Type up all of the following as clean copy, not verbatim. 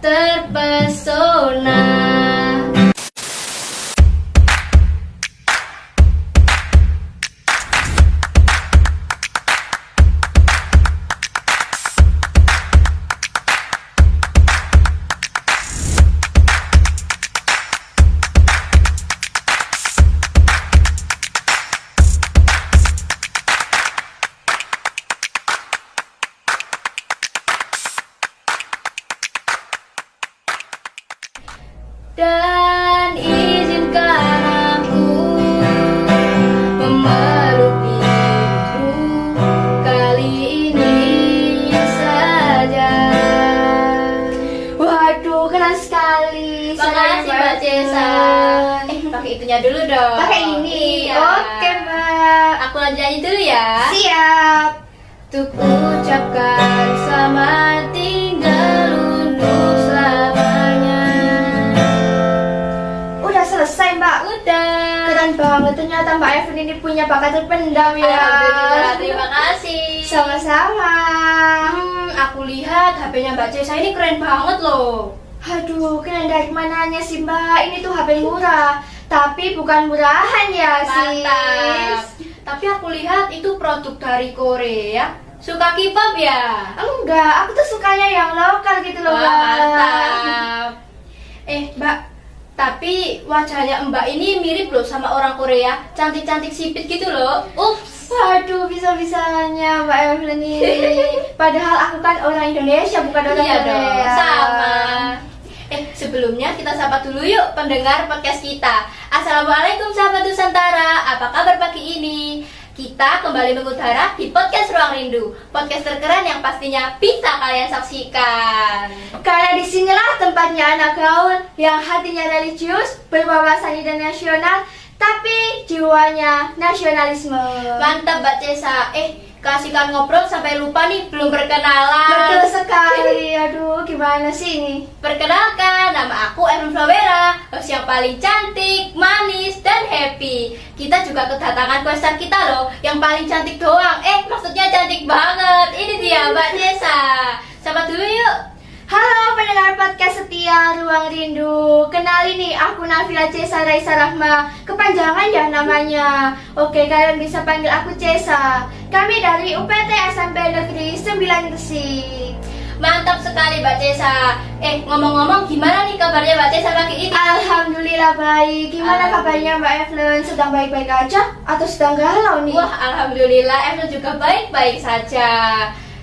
terpesona. Dan izinkan aku memeluk dirimu kali ini saja. Waduh, keren sekali. Makasih Mbak Cesa. Pakai itunya dulu dong. Pakai ini. Iya. Oke, Mbak. Aku lanjut nyanyi dulu ya. Siap. Untuk ucapkan selamat tinggal untuk selamanya. Udah selesai, Mbak. Udah. Keren banget, ternyata Mbak Evelyn ini punya bakat terpendam ya. Alhamdulillah, terima kasih. Sama-sama. Aku lihat HP-nya Mbak Cesa ini keren banget loh. Aduh, keren dari mananya sih, Mbak? Ini tuh HP murah, tapi bukan murahan ya, Mantap. sis. Tapi aku lihat itu produk dari Korea. Suka K-pop ya? Enggak, aku tuh sukanya yang lokal gitu loh, Wah, Mbak. mantap. Mbak, tapi wajahnya Mbak ini mirip loh sama orang Korea. Cantik-cantik sipit gitu loh. Ups. Waduh, bisa-bisanya Mbak Evelyn ini. Padahal aku kan orang Indonesia, bukan orang Iya Korea. dong, sama. Sebelumnya kita sapa dulu yuk pendengar podcast kita. Assalamualaikum sahabat Nusantara, apa kabar pagi ini? Kita kembali mengudara di podcast Ruang Rindu, podcast terkeren yang pastinya bisa kalian saksikan. Karena disinilah tempatnya anak gaul yang hatinya religius, berwawasan internasional, tapi jiwanya nasionalisme. Mantap Mbak Cesa. Kasihkan ngobrol sampai lupa nih belum perkenalan. Betul sekali. Aduh, gimana sih ini? Perkenalkan, nama aku Evan Flawera, host yang paling cantik, manis, dan happy. Kita juga kedatangan co-star kita loh, yang paling cantik doang. Maksudnya cantik banget. Ini dia Mbak Cesa. Sapa dulu yuk. Halo pendengar podcast setia Ruang Rindu. Kenalin nih, aku Nafila Cesa Raisa Rahma. Kepanjangan ya namanya. Oke, kalian bisa panggil aku Cesa. Kami dari UPT SMP Negeri 9 Gresik. Mantap sekali Mbak Cesa. Ngomong-ngomong gimana nih kabarnya Mbak Cesa pagi ini? Alhamdulillah baik. Gimana kabarnya Mbak Evelyn? Sedang baik-baik aja atau sedang galau nih? Wah, alhamdulillah Evelyn juga baik-baik saja.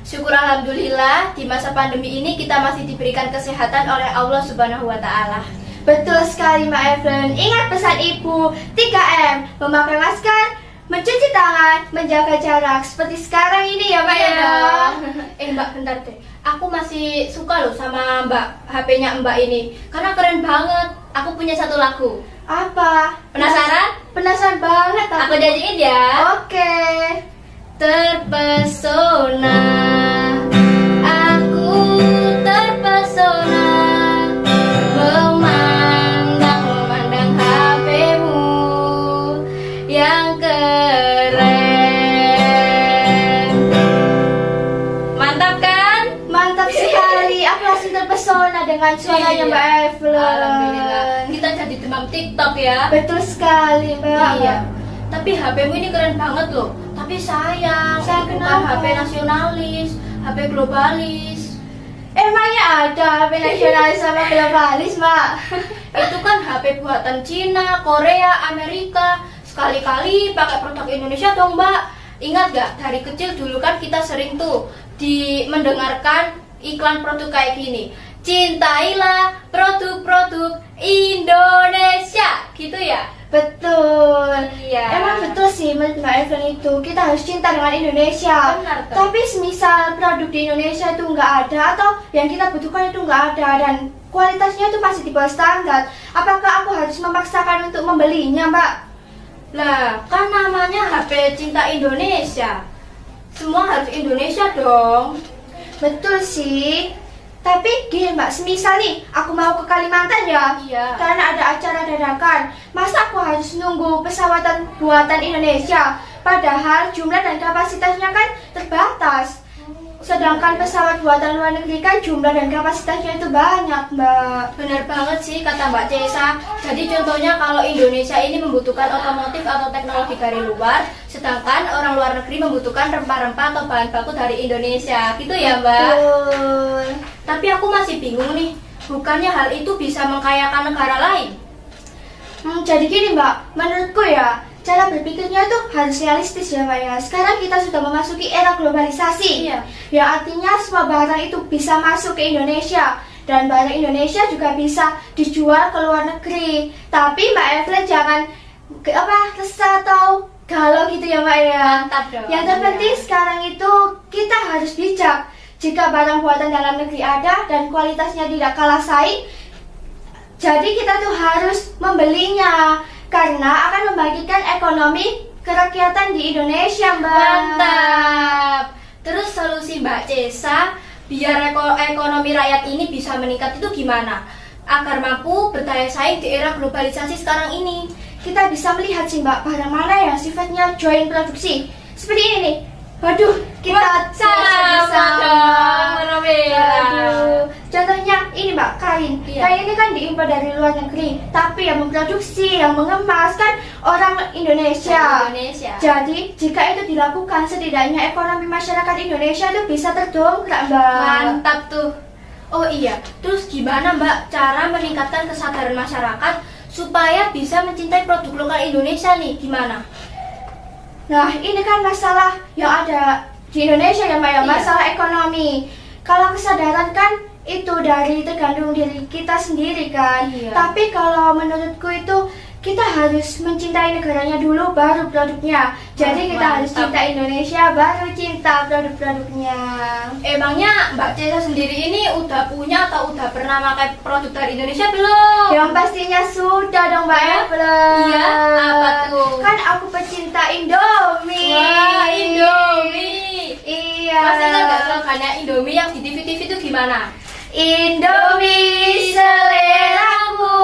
Syukur alhamdulillah di masa pandemi ini kita masih diberikan kesehatan oleh Allah Subhanahu wa taala. Betul sekali Mbak Evelyn. Ingat pesan Ibu 3M, memakai masker, mencuci tangan, menjaga jarak seperti sekarang ini ya Mbak ya. Mbak bentar deh. Aku masih suka loh sama Mbak HP-nya Mbak ini karena keren banget. Aku punya satu lagu. Apa? Penasaran? Penasaran banget Aku nyanyiin ya. Oke. Terpesona, aku terpesona memandang HP-mu yang keren. Mantap kan? Mantap sekali. Aku langsung terpesona dengan suaranya Iya. Mbak Evelyn. Alhamdulillah. Kita jadi demam TikTok ya. Betul sekali Mbak. Iya. Tapi HP-mu ini keren banget loh. Tapi sayang, Sayang bukan kenapa? HP nasionalis, HP globalis. Emangnya ada HP nasionalis sama globalis Mbak? Itu kan HP buatan Cina, Korea, Amerika. Sekali-kali pakai produk Indonesia dong Mbak. Ingat gak, dari kecil dulu kan kita sering tuh mendengarkan iklan produk kayak gini. Cintailah produk-produk Indonesia, gitu ya? Betul. Iya. Emang betul sih menurut Mbak Evelyn itu kita harus cinta dengan Indonesia. Benar, Kak. Tapi semisal produk di Indonesia itu nggak ada atau yang kita butuhkan itu nggak ada dan kualitasnya itu masih di bawah standar, apakah aku harus memaksakan untuk membelinya Mbak? Lah, kan namanya HP Cinta Indonesia. Semua harus Indonesia dong. Betul sih. Tapi gini Mbak, semisal nih aku mau ke Kalimantan ya, Iya. karena ada acara dadakan, masa aku harus nunggu pesawat buatan Indonesia? Padahal jumlah dan kapasitasnya kan terbatas. Sedangkan pesawat buatan luar negeri kan jumlah dan kapasitasnya itu banyak, Mbak. Benar banget sih kata Mbak Cesa. Jadi contohnya kalau Indonesia ini membutuhkan otomotif atau teknologi dari luar, sedangkan orang luar negeri membutuhkan rempah-rempah atau bahan baku dari Indonesia. Gitu ya, Mbak? Betul. Tapi aku masih bingung nih, bukannya hal itu bisa mengkayakan negara lain? Jadi gini, Mbak, menurutku ya, cara berpikirnya itu harus realistis ya, Mbak ya. Sekarang kita sudah memasuki era globalisasi. Iya. Ya artinya semua barang itu bisa masuk ke Indonesia dan barang Indonesia juga bisa dijual ke luar negeri. Tapi Mbak Evelyn jangan resah atau galau gitu ya, Mbak ya. Mantap dong. Yang terpenting sekarang itu kita harus bijak. Jika barang buatan dalam negeri ada dan kualitasnya tidak kalah saing, jadi kita tuh harus membelinya karena akan membagikan ekonomi kerakyatan di Indonesia, Mbak. Mantap. Terus solusi Mbak Cesa biar ekonomi rakyat ini bisa meningkat itu gimana? Agar mampu berdaya saing di era globalisasi sekarang ini. Kita bisa melihat sih, Mbak, barang mana yang sifatnya joint produksi. Seperti ini nih. Waduh, kita sama dong, Waduh. Contohnya ini, Mbak, kain. Iya. Kain ini kan diimpor dari luar negeri, tapi yang memproduksi, yang mengemas kan orang Indonesia. Jadi, jika itu dilakukan, setidaknya ekonomi masyarakat Indonesia itu bisa terdongkrak, Mbak. Mantap tuh. Oh iya, terus gimana Mbak cara meningkatkan kesadaran masyarakat supaya bisa mencintai produk lokal Indonesia nih? Gimana? Nah, ini kan masalah yang ada di Indonesia ya, Mbak ya, Iya. masalah ekonomi. Kalau kesadaran kan itu tergantung diri kita sendiri kan. Iya. Tapi kalau menurutku itu kita harus mencintai negaranya dulu baru produknya. Jadi kita harus Mantap. cinta Indonesia baru cinta produk-produknya. Emangnya Mbak Cesa sendiri ini udah punya atau udah pernah pakai produk dari Indonesia belum? Yang pastinya sudah dong, Mbak Evelyn. Iya, apa tuh? Kan aku pecinta Indomie. Wah, Indomie. Iya. Masih ingat nggak slogannya Indomie yang di TV-TV itu gimana? Indomie seleraku.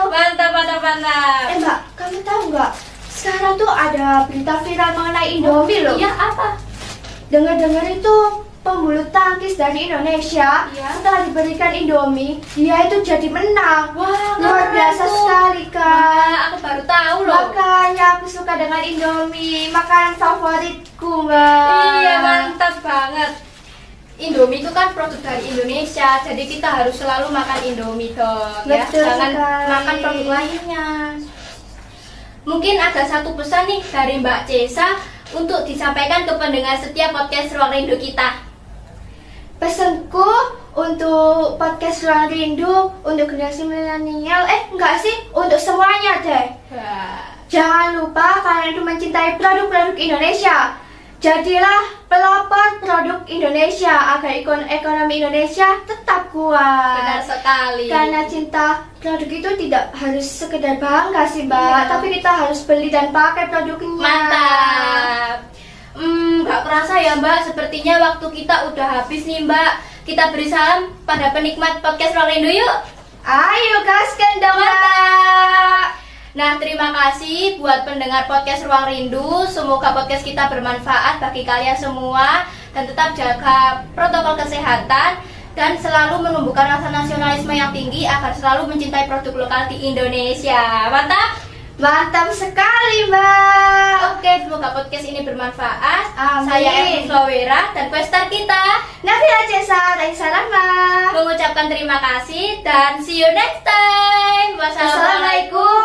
Mantap, mantap, mantap. Mbak, kamu tahu nggak? Sekarang tuh ada berita viral mengenai Indomie loh. Iya, apa? Dengar-dengar itu pembulu tangkis dari Indonesia Iya. setelah diberikan Indomie, dia itu jadi menang. Wah, Luar keren biasa tuh. sekali kan. Wah, aku baru tahu loh. Makanya aku suka dengan Indomie, makanan favoritku, Mbak. Iya, mantap banget. Indomie itu kan produk dari Indonesia, jadi kita harus selalu makan Indomie dong, ya. Betul Jangan sekali. makan produk lainnya. Mungkin ada satu pesan nih dari Mbak Cesa untuk disampaikan ke pendengar setiap podcast Ruang Rindu kita. Pesanku untuk podcast Ruang Rindu untuk generasi milenial, enggak sih, untuk semuanya deh. Jangan lupa kalian itu mencintai produk-produk Indonesia. Jadilah pelopor produk Indonesia agar ekonomi Indonesia tetap kuat. Benar sekali. Karena cinta produk itu tidak harus sekedar bangga sih, Mbak, Iya. tapi kita harus beli dan pakai produknya. Mantap. Nggak kerasa ya Mbak, sepertinya waktu kita udah habis nih Mbak. Kita beri salam pada penikmat podcast Ruang Rindu yuk. Ayo gaskan dong, Mbak. Nah, terima kasih buat pendengar podcast Ruang Rindu. Semoga podcast kita bermanfaat bagi kalian semua dan tetap jaga protokol kesehatan dan selalu menumbuhkan rasa nasionalisme yang tinggi agar selalu mencintai produk lokal di Indonesia. Mantap! Mantap sekali, Mbak. Oke, semoga podcast ini bermanfaat. Amin. Saya Evelyn Flowera dan questar kita Nabila Cesa, Raisa Rahma. mengucapkan terima kasih dan see you next time. Wassalamualaikum